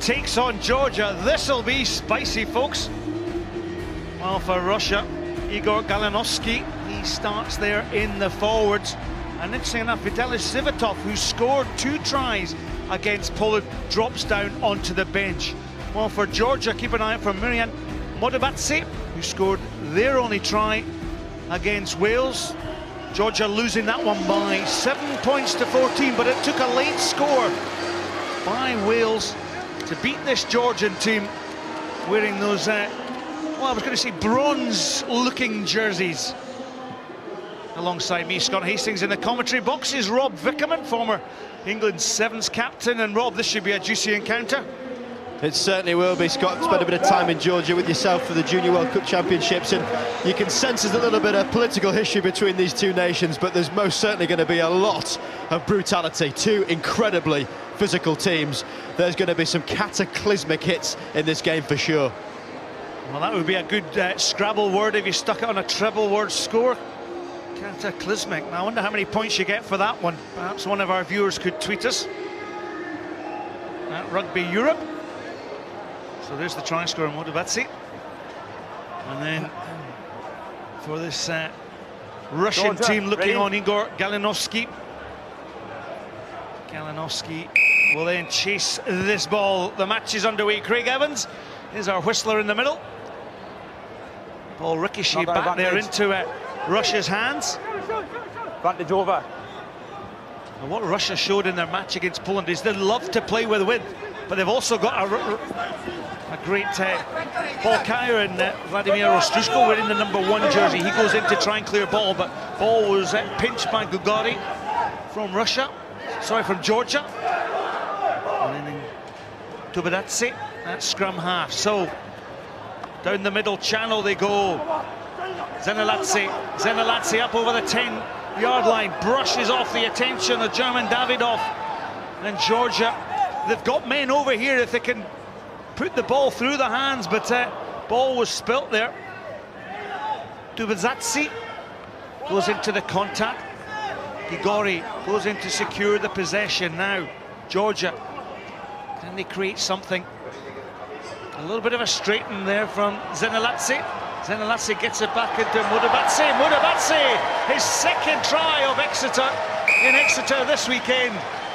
takes on Georgia. This'll be spicy, folks. Well, for Russia, Igor Galinovsky, he starts there in the forwards. And interesting enough, Vitaly Sivitov, who scored 2 tries against Poland, drops down onto the bench. Well, for Georgia, keep an eye out for Miriam Modabatse, who scored their only try against Wales. Georgia losing that one by 7 points to 14, but it took a late score by Wales to beat this Georgian team wearing those, well, I was going to say bronze-looking jerseys. Alongside me, Scott Hastings in the commentary box is Rob Vickerman, former England's 7's captain. And Rob, this should be a juicy encounter. It certainly will be, Scott. Spent a bit of time in Georgia with yourself for the Junior World Cup Championships, and you can sense there's a little bit of political history between these two nations, but there's most certainly going to be a lot of brutality. 2 incredibly physical teams. There's going to be some cataclysmic hits in this game for sure. Well, that would be a good Scrabble word if you stuck it on a treble word score. Cataclysmic. Now, I wonder how many points you get for that one. Perhaps one of our viewers could tweet us at Rugby Europe. So there's the try scorer, Modabatse. And then for this Russian team looking on Igor Galinovsky. Galinovsky will then chase this ball. The match is underway. Craig Evans is our whistler in the middle. Ball ricochet back there into Russia's hands. Advantage over. And what Russia showed in their match against Poland is they love to play with width, but they've also got a great ball carrier in Vladimir Ostrushko wearing the #1 jersey. He goes in to try and clear ball, but ball was pinched by Gugari from Russia. Sorry, from Georgia. And then Tubadatse at scrum half. So down the middle channel they go. Zenelatse up over the 10-yard line, brushes off the attention of German Davidov. And Georgia, they've got men over here if they can put the ball through the hands, but ball was spilt there. Tubadatse goes into the contact. Grigori goes in to secure the possession. Now Georgia, can they create something? A little bit of a straighten there from Zenelatse. Zenelatse gets it back into Modabatse. Modabatse, his 2nd try of Exeter in Exeter this weekend.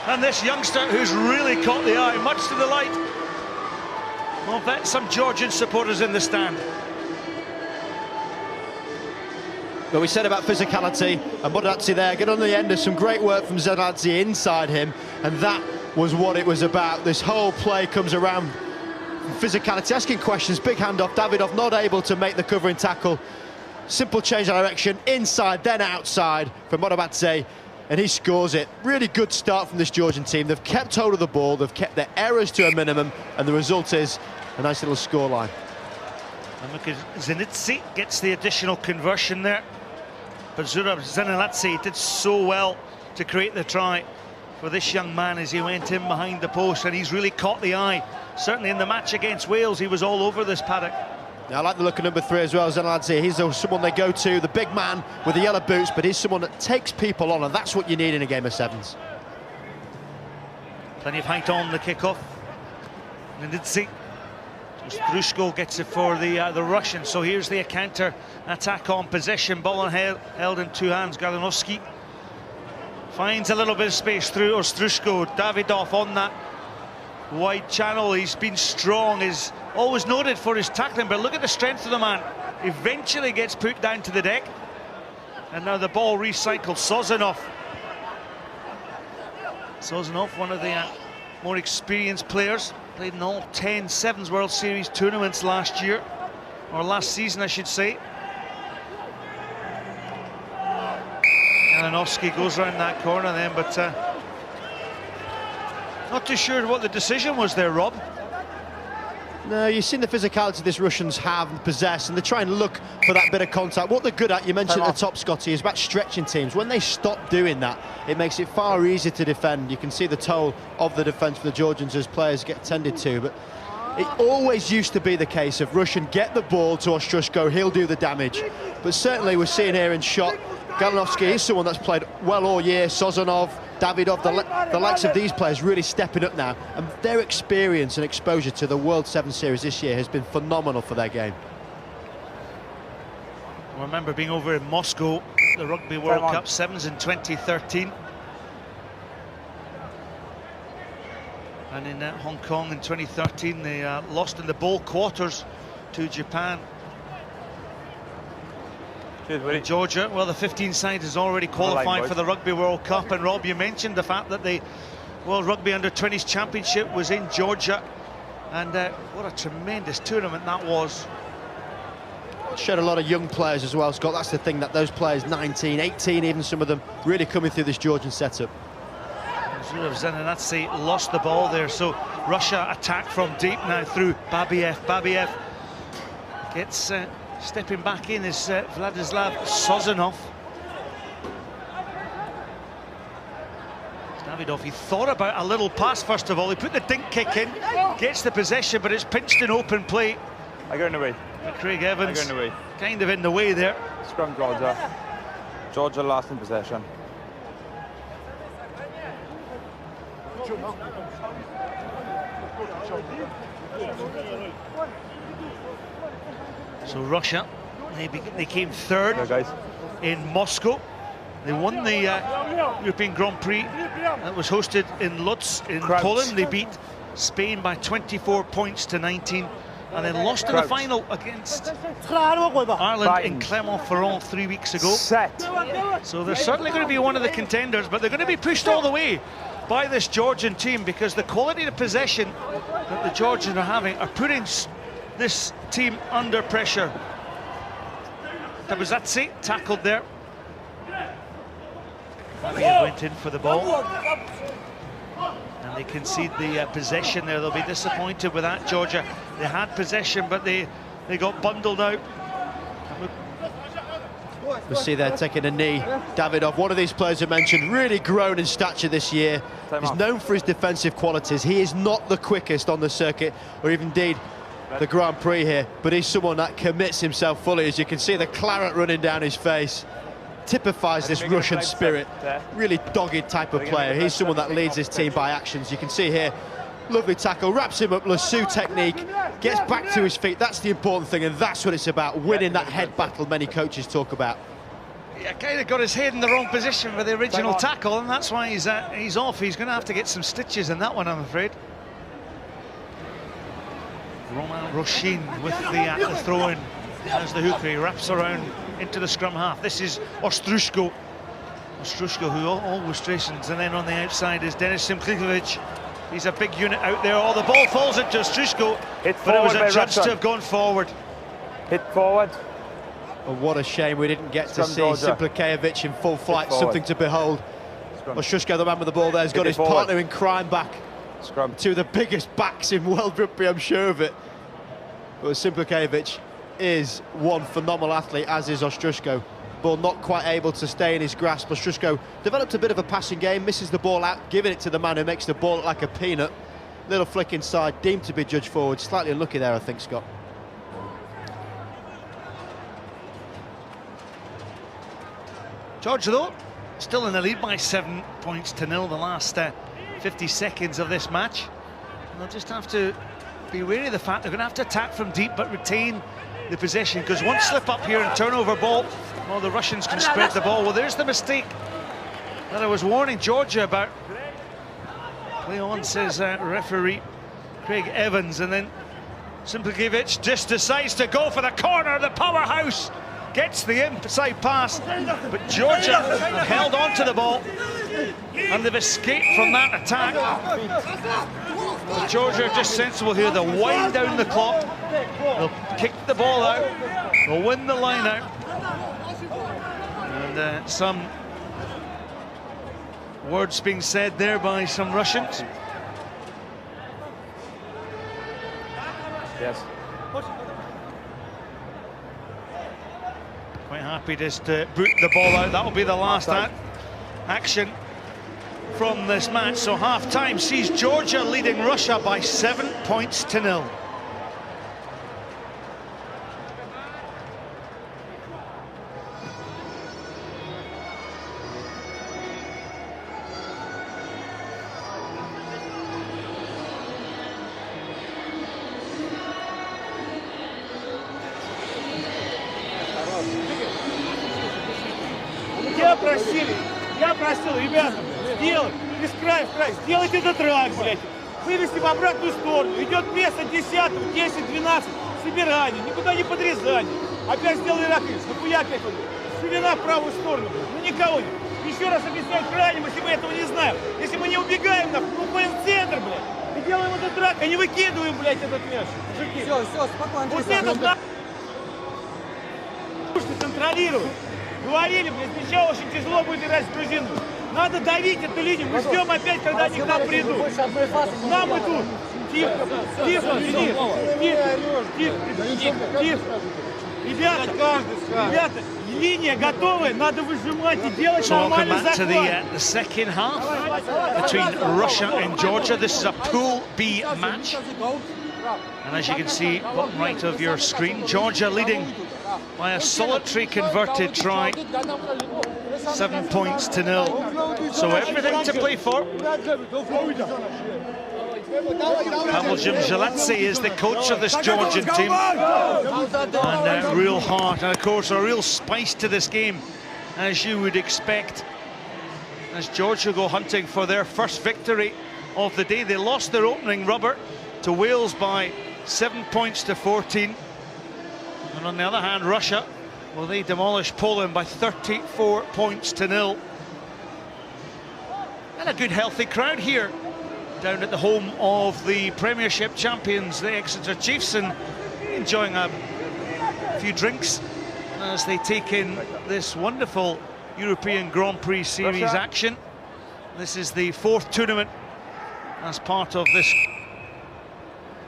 And this youngster who's really caught the eye, much to the delight of some Georgian supporters in the stand. Well, we said about physicality, and Modabatse there, get on the end of some great work from Zenelatse inside him, and that was what it was about. This whole play comes around physicality, asking questions, big handoff, Davidov not able to make the covering tackle. Simple change of direction, inside then outside from Modabatse, and he scores it. Really good start from this Georgian team. They've kept hold of the ball, they've kept their errors to a minimum, and the result is a nice little scoreline. And look at Zenitsi gets the additional conversion there. But Zurab Zenelatse did so well to create the try for this young man as he went in behind the post, and he's really caught the eye. Certainly in the match against Wales, he was all over this paddock. Now, I like the look of #3 as well, Zenelatse. He's someone they go to, the big man with the yellow boots, but he's someone that takes people on, and that's what you need in a game of 7's. Plenty of height on the kickoff. Niditsi. Strushko gets it for the Russians. So here's the counter attack on possession. Ball held in 2 hands. Galinovsky finds a little bit of space through Ostrushko. Davidov on that wide channel. He's been strong, is always noted for his tackling, but look at the strength of the man. Eventually gets put down to the deck, and now the ball recycled. Sozanov, one of the more experienced players, played in all 10 7's World Series tournaments last year, or last season I should say. Galinovsky goes around that corner then, but not too sure what the decision was there, Rob. No, you've seen the physicality this Russians have and possess, and they try and look for that bit of contact. What they're good at, you mentioned at the top, Scotty, is about stretching teams. When they stop doing that, it makes it far easier to defend. You can see the toll of the defence for the Georgians as players get tended to, but it always used to be the case of Russian get the ball to Ostrushko, he'll do the damage. But certainly we're seeing here in shot Galanovsky is someone that's played well all year. Sozonov, Davidov, the likes of these players really stepping up now, and their experience and exposure to the World 7 Series this year has been phenomenal for their game. I remember being over in Moscow, the Rugby World Cup 7's in 2013. And in Hong Kong in 2013, they lost in the bowl quarters to Japan. Cheers, Georgia, well, the 15 side has already qualified for the Rugby World Cup. And Rob, you mentioned the fact that the World Rugby Under-20s Championship was in Georgia. And what a tremendous tournament that was. Showed a lot of young players as well, Scott. That's the thing, that those players, 19, 18, even some of them, really coming through this Georgian setup. Zananatsi lost the ball there, so Russia attack from deep now through Babiev. Babiev gets stepping back in is Vladislav Sozonov. Davidov, he thought about a little pass first of all. He put the dink kick in, gets the possession, but it's pinched in open play. I go in the way. Craig Evans, in the way. kind of in the way there. Scrum Georgia. Georgia last in possession. So Russia, they came third in Moscow. They won the European Grand Prix that was hosted in Lodz in Poland. They beat Spain by 24 points to 19. And then lost in the final against Ireland in Clermont-Ferrand 3 weeks ago. So they're certainly going to be one of the contenders, but they're going to be pushed all the way by this Georgian team, because the quality of possession that the Georgians are having are putting this team under pressure. Tabuzatsi tackled there. Babiev went in for the ball. And they concede the possession there. They'll be disappointed with that, Georgia. They had possession, but they got bundled out. We'll see there taking a knee. Davidov, one of these players I mentioned, really grown in stature this year. He's known for his defensive qualities. He is not the quickest on the circuit, or even indeed the Grand Prix here, but he's someone that commits himself fully. As you can see, the claret running down his face typifies this Russian spirit. Really dogged type of player. He's someone that leads his team by actions. You can see here, lovely tackle, wraps him up, lasso technique, gets back to his feet. That's the important thing, and that's what it's about, winning that head battle many coaches talk about. Yeah, kind of got his head in the wrong position for the original tackle, and that's why he's off. He's going to have to get some stitches in that one, I'm afraid. Roman Roshin with the throw-in as the hooker. He wraps around into the scrum half. This is Ostrushko. Ostrushko, who always straightens, and then on the outside is Denis Simklikovic. He's a big unit out there. Oh, the ball falls into Ostrushko, but it was adjudged to have gone forward. Hit forward. Oh, what a shame we didn't get to see Simplikajevic in full flight. Something to behold. Ostrushko, the man with the ball there, has got his partner in crime back. Two of the biggest backs in world rugby, I'm sure of it. But Simplikajevic is one phenomenal athlete, as is Ostrushko. Ball not quite able to stay in his grasp. Ostrushko developed a bit of a passing game, misses the ball out, giving it to the man who makes the ball look like a peanut. Little flick inside, deemed to be judged forward. Slightly unlucky there, I think, Scott. Georgia, though, still in the lead by 7 points to 0 the last 50 seconds of this match. And they'll just have to be wary of the fact they're going to have to attack from deep but retain the possession, because one slip up here and turnover ball, well, the Russians can spread the ball. Well, there's the mistake that I was warning Georgia about. Play on, says referee Craig Evans, and then Simplikajevic just decides to go for the corner. The powerhouse gets the inside pass, but Georgia have held on to the ball and they've escaped from that attack. But Georgia are just sensible here. They'll wind down the clock, they'll kick the ball out, they'll win the line out. And some words being said there by some Russians. Yes. Quite happy just to boot the ball out. That'll be the last action from this match. So half-time sees Georgia leading Russia by 7 points to 0. Я просил, ребята, сделать из края в край, сделайте этот трак, блядь. Вывести в обратную сторону. Идет пресс от 10, 10, 12, собирание, никуда не подрезание. Опять сделали ракет, нахуя опять он? Ширина в правую сторону, ну никого нет. Еще раз объясняю крайним, если мы этого не знаем. Если мы не убегаем, нахуй, мы уходим в центр, блядь. И делаем этот трак, а не выкидываем, блядь, этот мяч. Мужики. Все, спокойно. Вот этот нахуй. Контролировать. Говорили, блядь, мяча очень тяжело будет играть с грузинами. Надо давить эту линию. Мы ждем опять, когда они к нам придут. Нам идут. Тихо, тихо, тихо, тихо. Ребята, линия готовая, надо выжимать и делать нормальный захват. So welcome back to the second half between Russia and Georgia. This is a Pool B match. And as you can see, bottom right of your screen, Georgia leading by a solitary converted try, 7 points to 0. So everything to play for. Pavel Zheladze is the coach of this Georgian team, and real heart, and of course a real spice to this game, as you would expect, as Georgia go hunting for their first victory of the day. They lost their opening rubber to Wales by 7 points to 14. And on the other hand, Russia, well, they demolished Poland by 34 points to 0. And a good healthy crowd here down at the home of the Premiership champions, the Exeter Chiefs, and enjoying a few drinks as they take in this wonderful European Grand Prix Series action. This is the 4th tournament as part of this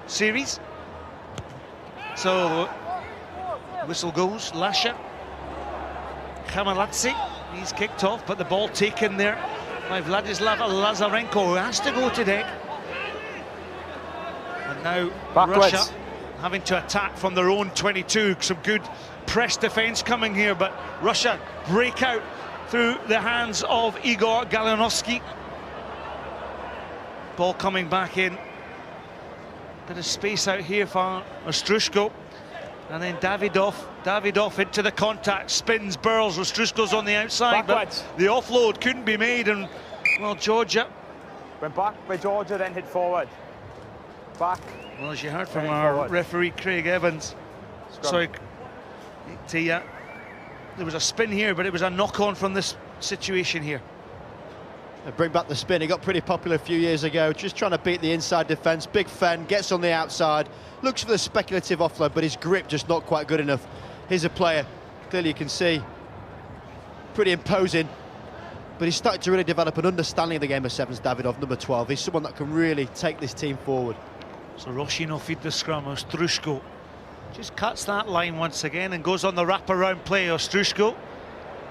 series. So whistle goes, Lasha. Kamaladze, he's kicked off, but the ball taken there by Vladislav Lazarenko, who has to go today. And now Backwards. Russia having to attack from their own 22. Some good press defence coming here, but Russia break out through the hands of Igor Galinovsky. Ball coming back in. Bit of space out here for Ostrushko. And then Davidov into the contact, spins, burls, Ostrushko's on the outside, Backwards. but the offload couldn't be made, and, well, Georgia... Went back by Georgia, then hit forward. Back. Well, as you heard from our referee, Craig Evans, sorry, there was a spin here, but it was a knock-on from this situation here. Bring back the spin. He got pretty popular a few years ago, just trying to beat the inside defence. Big fen, gets on the outside, looks for the speculative offload, but his grip just not quite good enough. Here's a player, clearly you can see, pretty imposing, but he's started to really develop an understanding of the game of sevens. Davidov, number 12, he's someone that can really take this team forward. So Roshinov feed the scrum. Ostrushko just cuts that line once again and goes on the wraparound play. Ostrushko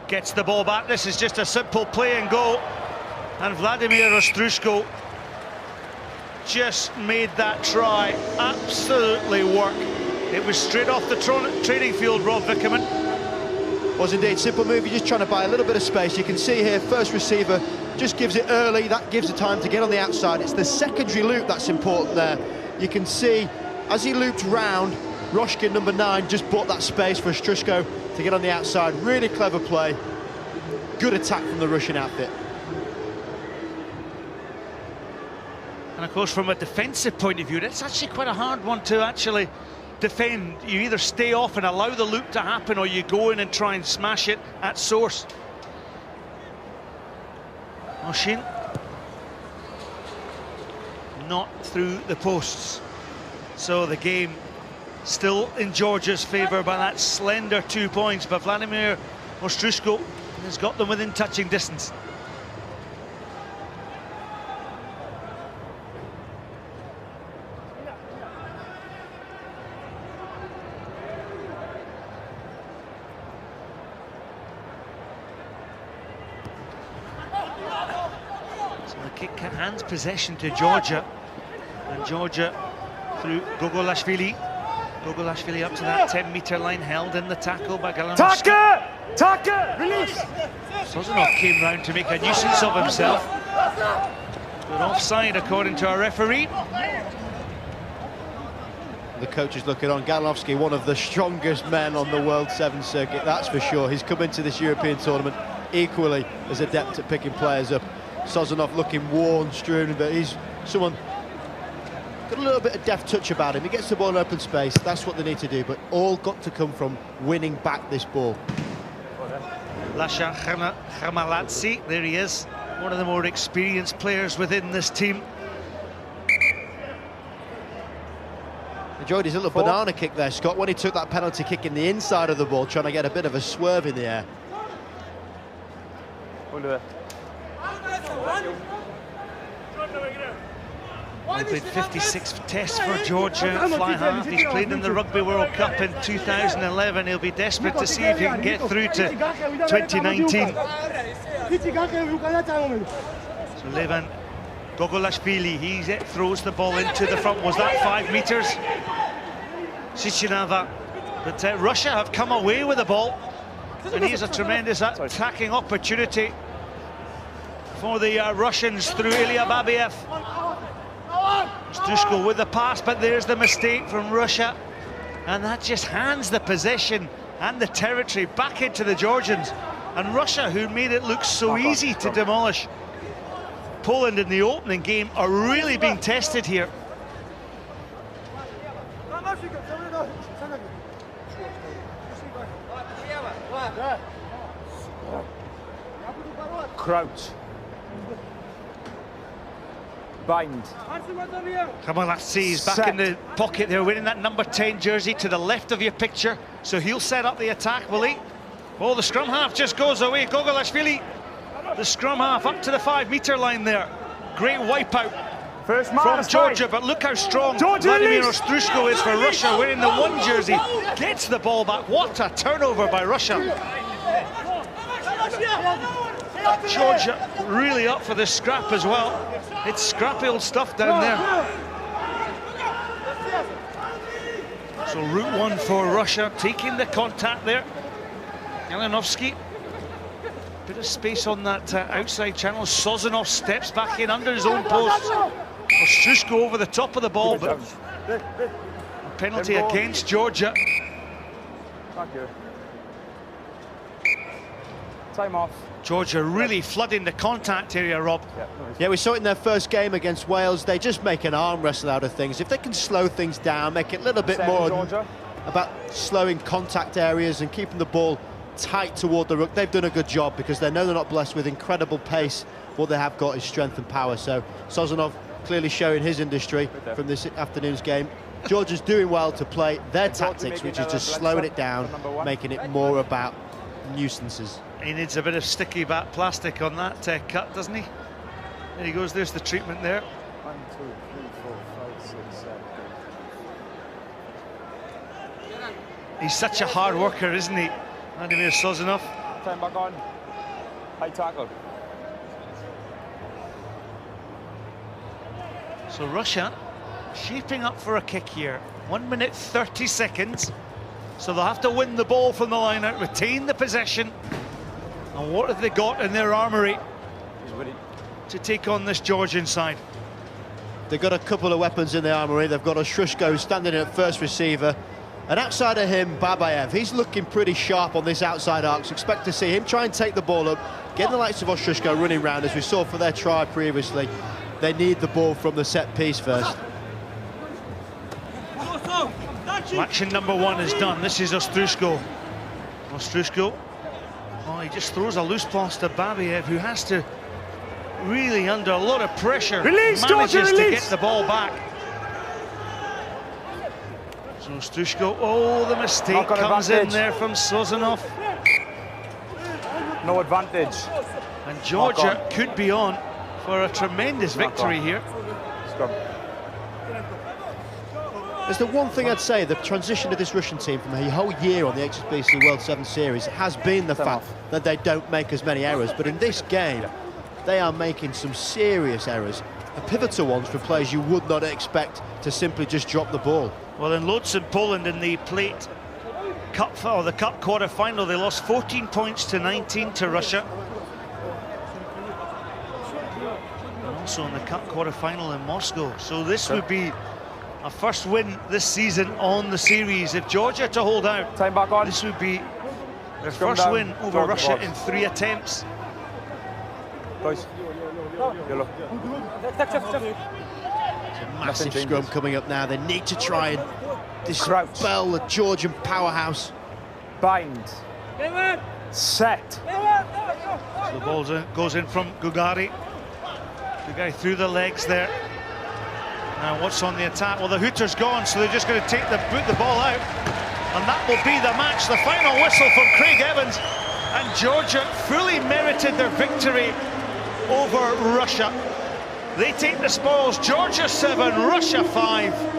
gets the ball back. This is just a simple play and go. And Vladimir Ostrushko just made that try absolutely work. It was straight off the training field, Rob Vickerman. Was indeed, simple move, you're just trying to buy a little bit of space. You can see here, first receiver just gives it early, that gives the time to get on the outside. It's the secondary loop that's important there. You can see, as he looped round, Roshkin, number 9, just bought that space for Ostrushko to get on the outside. Really clever play. Good attack from the Russian outfit. And of course, from a defensive point of view, it's actually quite a hard one to actually defend. You either stay off and allow the loop to happen, or you go in and try and smash it at source. Oshin, not through the posts. So the game still in Georgia's favour by that slender 2 points, but Vladimir Ostrushko has got them within touching distance. Kick hands possession to Georgia, and Georgia through Gogolashvili. Gogolashvili up to that 10-metre line, held in the tackle by Galinovsky. Taka! Release! Sozanov came round to make a nuisance of himself, but offside according to our referee. The coach is looking on. Galinovsky, one of the strongest men on the World 7 circuit, that's for sure. He's come into this European tournament equally as adept at picking players up. Sozonov looking worn, strewn, but he's someone got a little bit of deft touch about him. He gets the ball in open space, that's what they need to do, but all got to come from winning back this ball. Lasha Kharmaladze, there he is, one of the more experienced players within this team. Enjoyed his little banana kick there, Scott, when he took that penalty kick in the inside of the ball, trying to get a bit of a swerve in the air. He played 56 tests for Georgia, fly half. He's played in the Rugby World Cup in 2011. He'll be desperate to see if he can get through to 2019. So Levan Gogolashvili, he throws the ball into the front. Was that 5 meters? Sichinava. But Russia have come away with the ball. And here's a tremendous attacking opportunity for the Russians through Ilya Babiev. Strushko with the pass, but there's the mistake from Russia. And that just hands the possession and the territory back into the Georgians. And Russia, who made it look so easy to demolish Poland in the opening game, are really being tested here. Crouch. Bind. Kharmaladze is back in the pocket there, wearing that number 10 jersey to the left of your picture. So he'll set up the attack, will he? Oh, the scrum half just goes away. Gogolashvili, the scrum half up to the 5 meter line there. Great wipeout from Georgia, but look how strong Vladimir Strushko is for Russia, wearing the 1 jersey. Gets the ball back. What a turnover by Russia. Georgia really up for this scrap as well. It's scrappy old stuff down there. So route 1 for Russia, taking the contact there. Galinovsky, bit of space on that outside channel. Sozonov steps back in under his own post. Strushko over the top of the ball, but a penalty against Georgia. Thank you. Time off. Georgia really flooding the contact area, Rob. Yeah, we saw it in their first game against Wales. They just make an arm wrestle out of things. If they can slow things down, make it a little bit more about slowing contact areas and keeping the ball tight toward the ruck, they've done a good job, because they know they're not blessed with incredible pace. What they have got is strength and power. So Sozonov clearly showing his industry from this afternoon's game. Georgia's doing well to play their tactics, which is just slowing it down, making it more about nuisances. He needs a bit of sticky back plastic on that cut, doesn't he? There he goes, there's the treatment there. 1, 2, 3, 4, 5, 6, 7. He's such a hard worker, isn't he? Vladimir Sozonov. Time back on. High tackle. So Russia shaping up for a kick here. 1 minute 30 seconds. So they'll have to win the ball from the line out, retain the possession. And what have they got in their armoury to take on this Georgian side? They've got a couple of weapons in the armoury. They've got Strushko standing at first receiver. And outside of him, Babayev, he's looking pretty sharp on this outside arc. So expect to see him try and take the ball up, get the likes of Strushko running round, as we saw for their try previously. They need the ball from the set piece first. So action number 1 is done. This is Strushko. Strushko, oh, he just throws a loose pass to Babiev, who has to really, under a lot of pressure, manages to get the ball back. So Strushko, oh, the mistake comes in there from Sozonov. No advantage. And Georgia could be on for a tremendous victory here. Scrum. There's the one thing I'd say, the transition of this Russian team from a whole year on the HSBC World 7 Series has been the fact that they don't make as many errors. But in this game, they are making some serious errors, pivotal ones for players you would not expect to simply just drop the ball. Well, in Lodz, Poland, in the Plate Cup, or the Cup quarter-final, they lost 14 points to 19 to Russia. And also in the Cup quarter-final in Moscow. So this would be a first win this season on the series. If Georgia to hold out, Time back on. this would be Their Scrum first down, win over Georgia Russia balls. in 3 attempts. Guys, yellow. Massive changes. scrum coming up now. They need to try and Crouch. dispel the Georgian powerhouse. Bind. Set. So the ball goes in from Gugari. The guy through the legs there. Now what's on the attack? Well, the hooter's gone, so they're just going to boot the ball out. And that will be the match. The final whistle from Craig Evans. And Georgia fully merited their victory over Russia. They take the spoils. Georgia 7, Russia 5.